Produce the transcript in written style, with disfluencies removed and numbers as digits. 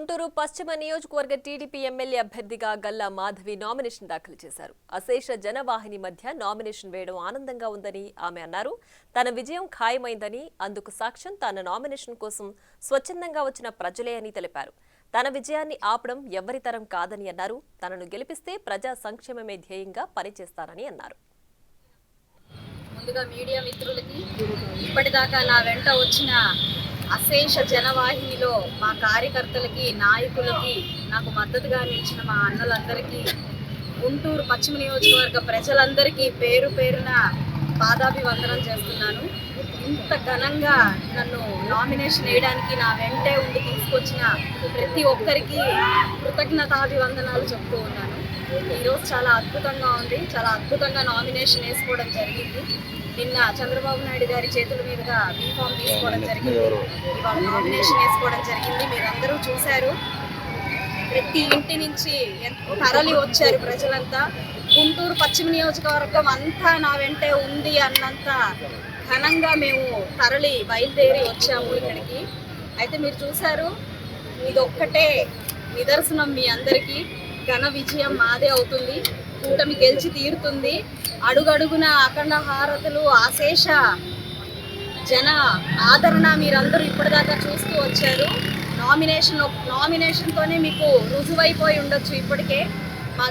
గుంటూరు పశ్చిమ నియోజకవర్గ TDP MLA అభ్యర్థిగా గల్లా మాధవి నామినేషన్ దాఖలు చేశారు. అశేష జనవాహిని మధ్య నామినేషన్ వేయడం ఆనందంగా ఉందని ఆమె అన్నారు. తన విజయం ఖాయమైందని, అందుకు సాక్ష్యం తన నామినేషన్ కోసం స్వచ్ఛందంగా వచ్చిన ప్రజలే అని తెలిపారు. తన విజయాన్ని ఆపడం ఎవరి తరం కాదని అన్నారు. తనను గెలిపిస్తే ప్రజా సంక్షేమమే ధ్యేయంగా పనిచేస్తానని అన్నారు. ముందుగా మీడియా మిత్రులకి, ఇప్పటిదాకా నా వెంట వచ్చిన అశేష జనవాహినిలో మా కార్యకర్తలకి, నాయకులకి, నాకు మద్దతుగా నిలిచిన మా అన్నలందరికీ, గుంటూరు పశ్చిమ నియోజకవర్గ ప్రజలందరికీ పేరు పేరున పాదాభివందనం చేస్తున్నాను. ఇంత ఘనంగా నన్ను నామినేషన్ వేయడానికి నా వెంటే ఉండి తీసుకొచ్చిన ప్రతి ఒక్కరికి కృతజ్ఞతాభివందనాలు చెప్తూ ఉన్నాను. ఈరోజు చాలా అద్భుతంగా ఉంది. చాలా అద్భుతంగా నామినేషన్ వేసుకోవడం జరిగింది. నిన్న చంద్రబాబు నాయుడు గారి చేతుల మీదుగా బీఫామ్ తీసుకోవడం జరిగింది. ఇవాళ నామినేషన్ వేసుకోవడం జరిగింది. మీరందరూ చూశారు. ప్రతి ఇంటి నుంచి తరలి వచ్చారు ప్రజలంతా. గుంటూరు పశ్చిమ నియోజకవర్గం అంతా నా వెంటే ఉంది అన్నంత ఘనంగా మేము తరలి బయలుదేరి వచ్చాము ఇక్కడికి. అయితే మీరు చూశారు, ఇదొక్కటే నిదర్శనం మీ అందరికీ. ఘన విజయం మాదే అవుతుంది. కూటమి గెలిచి తీరుతుంది. అడుగడుగున అఖండ హారతులు, అశేష జన ఆదరణ మీరందరూ ఇప్పటిదాకా చూస్తూ వచ్చారు. నామినేషన్తోనే మీకు రుజువైపోయి ఉండొచ్చు ఇప్పటికే మా